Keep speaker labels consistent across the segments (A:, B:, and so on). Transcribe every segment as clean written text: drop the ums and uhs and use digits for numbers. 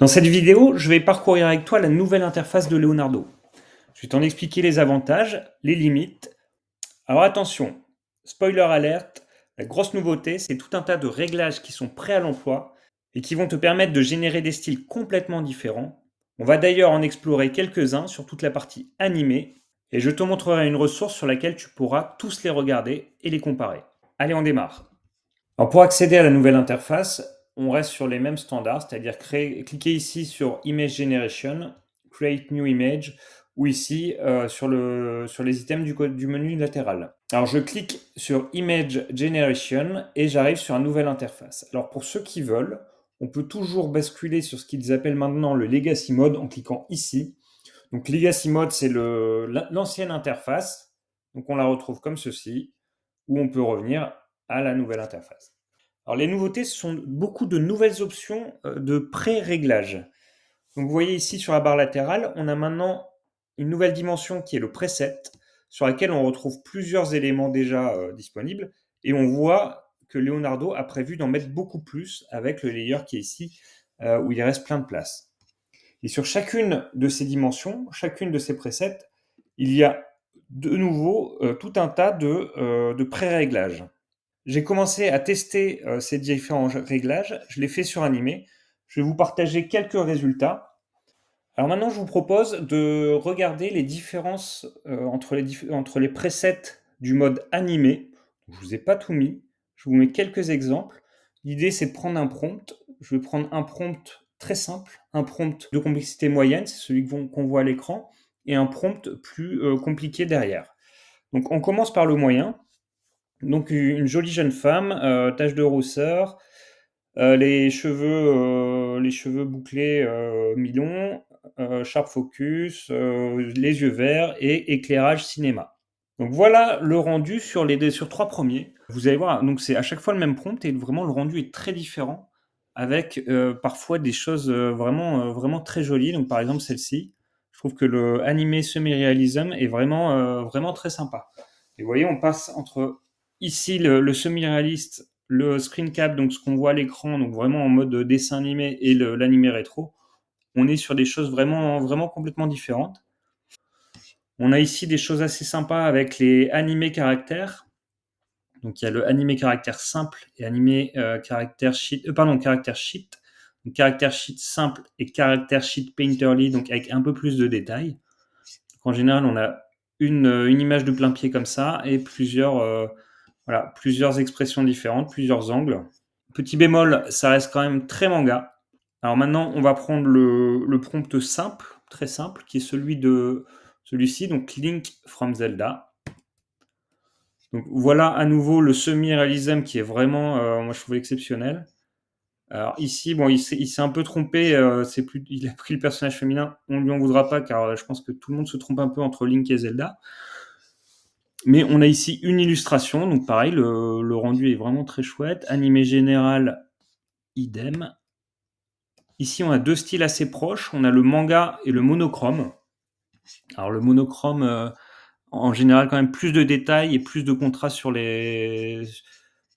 A: Dans cette vidéo, je vais parcourir avec toi la nouvelle interface de Leonardo. Je vais t'en expliquer les avantages, les limites. Alors attention, spoiler alert, la grosse nouveauté, c'est tout un tas de réglages qui sont prêts à l'emploi et qui vont te permettre de générer des styles complètement différents. On va d'ailleurs en explorer quelques-uns sur toute la partie animée et je te montrerai une ressource sur laquelle tu pourras tous les regarder et les comparer. Allez, on démarre. Alors pour accéder à la nouvelle interface, on reste sur les mêmes standards, c'est-à-dire cliquer ici sur Image Generation, Create New Image, ou ici sur les items du menu latéral. Alors je clique sur Image Generation et j'arrive sur une nouvelle interface. Alors pour ceux qui veulent, on peut toujours basculer sur ce qu'ils appellent maintenant le Legacy Mode en cliquant ici. Donc Legacy Mode, c'est l'ancienne interface, donc on la retrouve comme ceci, où on peut revenir à la nouvelle interface. Alors les nouveautés, ce sont beaucoup de nouvelles options de pré-réglage. Donc vous voyez ici sur la barre latérale, on a maintenant une nouvelle dimension qui est le preset, sur laquelle on retrouve plusieurs éléments déjà disponibles, et on voit que Leonardo a prévu d'en mettre beaucoup plus avec le layer qui est ici, où il reste plein de place. Et sur chacune de ces dimensions, chacune de ces presets, il y a de nouveau tout un tas de pré-réglages. J'ai commencé à tester ces différents réglages, je l'ai fait sur Animé. Je vais vous partager quelques résultats. Alors maintenant, je vous propose de regarder les différences entre les presets du mode animé. Je ne vous ai pas tout mis, je vous mets quelques exemples. L'idée, c'est de prendre un prompt. Je vais prendre un prompt très simple, un prompt de complexité moyenne, c'est celui qu'on voit à l'écran, et un prompt plus compliqué derrière. Donc on commence par le moyen. Donc une jolie jeune femme, tache de rousseur, les cheveux bouclés mi-longs, sharp focus, les yeux verts et éclairage cinéma. Donc voilà le rendu sur 3 premiers. Vous allez voir, donc c'est à chaque fois le même prompt et vraiment le rendu est très différent avec parfois des choses vraiment très jolies. Donc par exemple celle-ci, je trouve que le animé semi-realism est vraiment très sympa. Et vous voyez, on passe entre ici le semi-réaliste, le screen cap, donc ce qu'on voit à l'écran, donc vraiment en mode dessin animé, et l'animé rétro. On est sur des choses vraiment complètement différentes. On a ici des choses assez sympas avec les animés caractères. Donc il y a le animé caractère simple et animé caractère sheet, caractère sheet. Donc, caractère sheet simple et caractère sheet painterly, donc avec un peu plus de détails. Donc, en général, on a une image de plein pied comme ça et plusieurs expressions différentes, plusieurs angles. Petit bémol, ça reste quand même très manga. Alors maintenant, on va prendre le prompt simple, très simple, qui est celui-ci, donc Link from Zelda. Donc voilà à nouveau le semi-réalisme qui est vraiment, moi je trouve exceptionnel. Alors ici, bon, il s'est un peu trompé, il a pris le personnage féminin, on lui en voudra pas car je pense que tout le monde se trompe un peu entre Link et Zelda. Mais on a ici une illustration, donc pareil, le rendu est vraiment très chouette. Animé général, idem. Ici, on a deux styles assez proches. On a le manga et le monochrome. Alors le monochrome, en général, quand même plus de détails et plus de contraste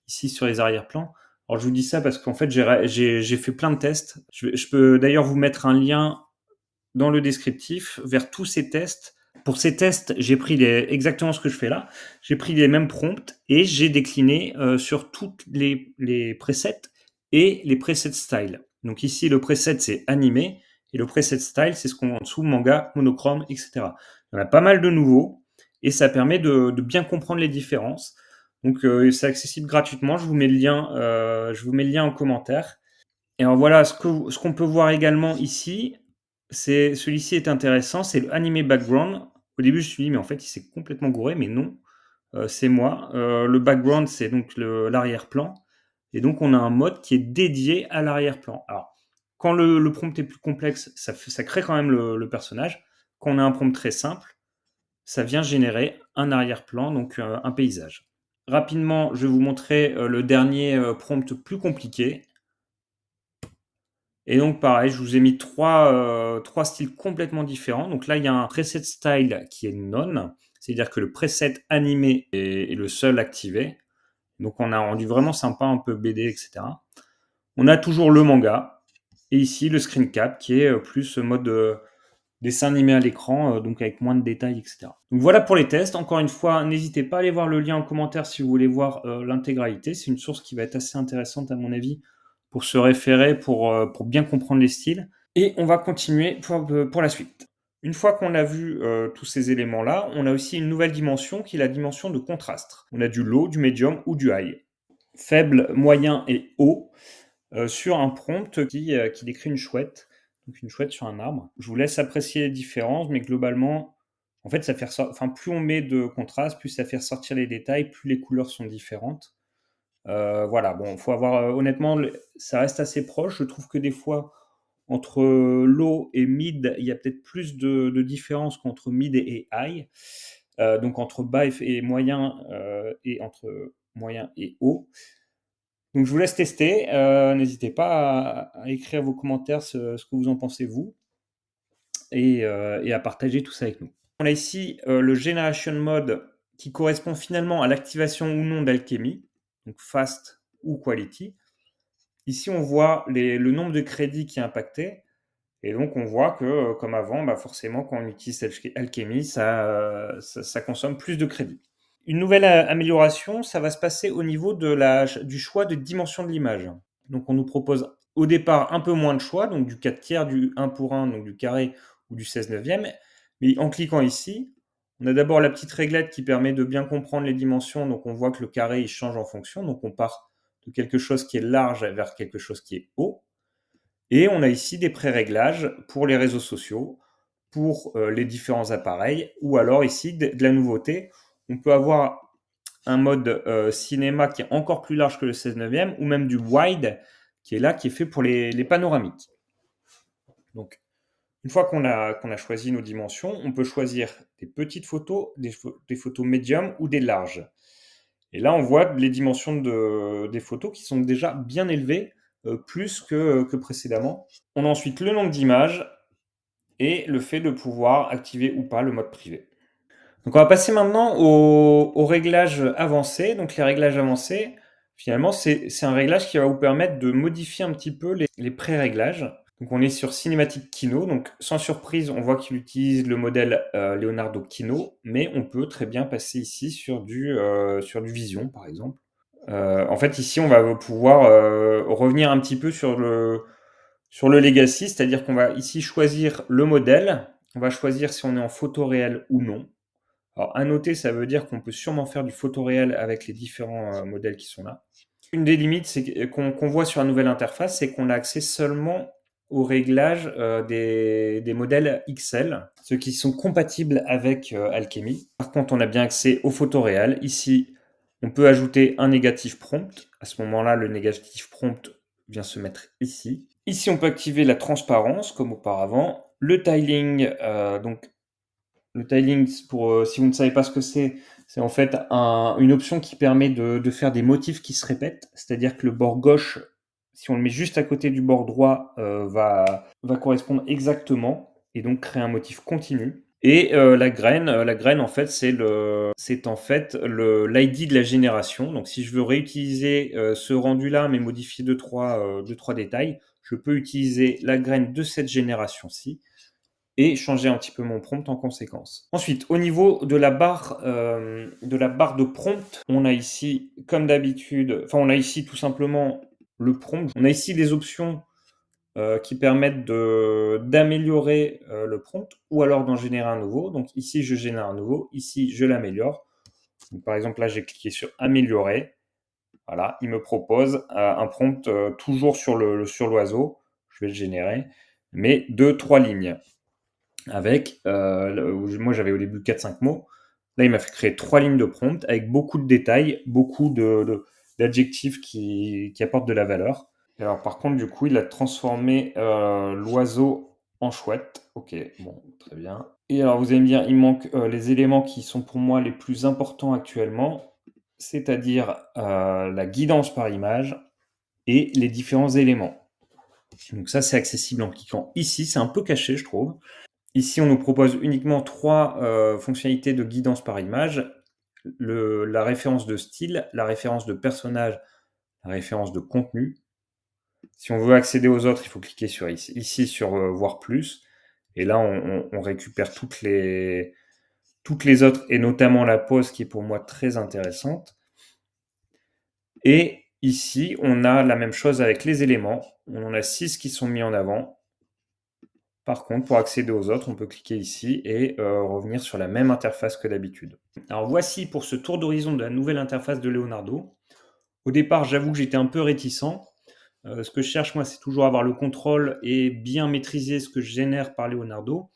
A: ici sur les arrière-plans. Alors je vous dis ça parce qu'en fait, j'ai fait plein de tests. Je peux d'ailleurs vous mettre un lien dans le descriptif vers tous ces tests. Pour ces tests, j'ai pris exactement ce que je fais là. J'ai pris les mêmes prompts et j'ai décliné sur toutes les presets et les presets style. Donc ici, le preset, c'est animé et le preset style, c'est ce qu'on voit en dessous, manga, monochrome, etc. Il y en a pas mal de nouveaux et ça permet de bien comprendre les différences. Donc c'est accessible gratuitement. Je vous mets le lien en commentaire. Et alors voilà, ce qu'on peut voir également ici, celui-ci est intéressant, c'est le animé background. Au début, je me suis dit, mais en fait, il s'est complètement gouré, mais non, c'est moi. Le background, c'est donc l'arrière-plan. Et donc, on a un mode qui est dédié à l'arrière-plan. Alors, quand le prompt est plus complexe, ça crée quand même le personnage. Quand on a un prompt très simple, ça vient générer un arrière-plan, donc un paysage. Rapidement, je vais vous montrer le dernier prompt plus compliqué. Et donc pareil, je vous ai mis trois styles complètement différents. Donc là, il y a un preset style qui est none, c'est-à-dire que le preset animé est le seul activé. Donc on a rendu vraiment sympa, un peu BD, etc. On a toujours le manga. Et ici, le screen cap qui est plus mode dessin animé à l'écran, donc avec moins de détails, etc. Donc voilà pour les tests. Encore une fois, n'hésitez pas à aller voir le lien en commentaire si vous voulez voir l'intégralité. C'est une source qui va être assez intéressante à mon avis pour se référer, pour bien comprendre les styles. Et on va continuer pour la suite. Une fois qu'on a vu tous ces éléments-là, on a aussi une nouvelle dimension qui est la dimension de contraste. On a du low, du medium ou du high. Faible, moyen et haut sur un prompt qui décrit une chouette. Donc une chouette sur un arbre. Je vous laisse apprécier les différences, mais globalement, en fait, plus on met de contraste, plus ça fait ressortir les détails, plus les couleurs sont différentes. Voilà, bon, faut avoir honnêtement, ça reste assez proche. Je trouve que des fois, entre low et mid, il y a peut-être plus de différence qu'entre mid et high. Donc entre bas et moyen et entre moyen et haut. Donc je vous laisse tester. N'hésitez pas à écrire vos commentaires ce que vous en pensez vous et à partager tout ça avec nous. On a ici le Generation Mode qui correspond finalement à l'activation ou non d'Alchemy, donc Fast ou Quality. Ici, on voit le nombre de crédits qui est impacté. Et donc, on voit que, comme avant, forcément, quand on utilise Alchemy, ça consomme plus de crédits. Une nouvelle amélioration, ça va se passer au niveau du choix de dimension de l'image. Donc, on nous propose au départ un peu moins de choix, donc du 4 tiers, du 1 pour 1, donc du carré ou du 16 neuvième. Mais en cliquant ici, on a d'abord la petite réglette qui permet de bien comprendre les dimensions. Donc, on voit que le carré, il change en fonction. Donc, on part de quelque chose qui est large vers quelque chose qui est haut. Et on a ici des pré-réglages pour les réseaux sociaux, pour les différents appareils, ou alors ici de la nouveauté. On peut avoir un mode cinéma qui est encore plus large que le 16 neuvième, ou même du wide qui est là, qui est fait pour les panoramiques. Donc, une fois qu'on a choisi nos dimensions, on peut choisir des petites photos, des photos médium ou des larges. Et là, on voit les dimensions des photos qui sont déjà bien élevées, plus que précédemment. On a ensuite le nombre d'images et le fait de pouvoir activer ou pas le mode privé. Donc on va passer maintenant aux réglages avancés. Donc les réglages avancés, finalement, c'est un réglage qui va vous permettre de modifier un petit peu les pré-réglages. Donc on est sur Cinematic Kino, donc sans surprise, on voit qu'il utilise le modèle Leonardo Kino, mais on peut très bien passer ici sur du Vision, par exemple. En fait, ici, on va pouvoir revenir un petit peu sur le legacy, c'est-à-dire qu'on va ici choisir le modèle, on va choisir si on est en photo réelle ou non. Alors, à noter, ça veut dire qu'on peut sûrement faire du photoréel avec les différents modèles qui sont là. Une des limites qu'on voit sur la nouvelle interface, c'est qu'on a accès seulement au réglage des modèles XL, ceux qui sont compatibles avec Alchemy. Par contre, on a bien accès au photoréel. Ici, on peut ajouter un négatif prompt. À ce moment-là, le négatif prompt vient se mettre ici. Ici, on peut activer la transparence, comme auparavant. Le tiling, donc le tiling, si vous ne savez pas ce que c'est en fait une option qui permet de faire des motifs qui se répètent. C'est-à-dire que le bord gauche, si on le met juste à côté du bord droit, va correspondre exactement et donc créer un motif continu. Et la graine en fait, c'est en fait l'ID de la génération. Donc si je veux réutiliser ce rendu-là, mais modifier deux, trois détails, je peux utiliser la graine de cette génération-ci et changer un petit peu mon prompt en conséquence. Ensuite, au niveau de la barre de prompt, on a ici, comme d'habitude, on a ici tout simplement le prompt. On a ici des options qui permettent d'améliorer le prompt ou alors d'en générer un nouveau. Donc ici, je génère un nouveau. Ici, je l'améliore. Par exemple, là, j'ai cliqué sur améliorer. Voilà, il me propose un prompt toujours sur l'oiseau. Je vais le générer, mais de 3 lignes avec, moi j'avais au début 4-5 mots. Là, il m'a fait créer 3 lignes de prompt avec beaucoup de détails, beaucoup d'adjectifs qui apportent de la valeur. Et alors, par contre, du coup, il a transformé l'oiseau en chouette. Ok, bon, très bien. Et alors, vous allez me dire, il manque les éléments qui sont pour moi les plus importants actuellement, c'est-à-dire la guidance par image et les différents éléments. Donc ça, c'est accessible en cliquant ici. C'est un peu caché, je trouve. Ici, on nous propose uniquement 3 fonctionnalités de guidance par image. La référence de style, la référence de personnage, la référence de contenu. Si on veut accéder aux autres, il faut cliquer sur ici sur voir plus. Et là, on récupère toutes les autres, et notamment la pause qui est pour moi très intéressante. Et ici, on a la même chose avec les éléments. On en a 6 qui sont mis en avant. Par contre, pour accéder aux autres, on peut cliquer ici et revenir sur la même interface que d'habitude. Alors voici pour ce tour d'horizon de la nouvelle interface de Leonardo. Au départ, j'avoue que j'étais un peu réticent. Ce que je cherche, moi, c'est toujours avoir le contrôle et bien maîtriser ce que je génère par Leonardo.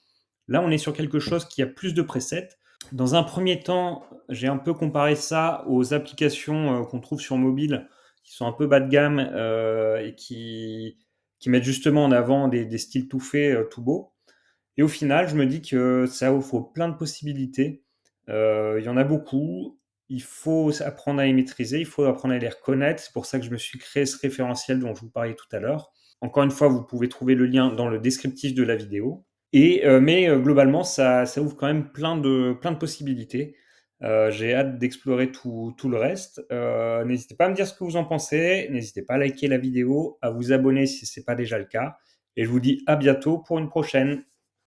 A: Là, on est sur quelque chose qui a plus de presets. Dans un premier temps, j'ai un peu comparé ça aux applications qu'on trouve sur mobile, qui sont un peu bas de gamme et qui mettent justement en avant des styles tout faits, tout beaux. Et au final, je me dis que ça offre plein de possibilités. Il y en a beaucoup. Il faut apprendre à les maîtriser, il faut apprendre à les reconnaître. C'est pour ça que je me suis créé ce référentiel dont je vous parlais tout à l'heure. Encore une fois, vous pouvez trouver le lien dans le descriptif de la vidéo. Mais globalement, ça ouvre quand même plein de possibilités. J'ai hâte d'explorer tout le reste. N'hésitez pas à me dire ce que vous en pensez. N'hésitez pas à liker la vidéo, à vous abonner si ce n'est pas déjà le cas. Et je vous dis à bientôt pour une prochaine.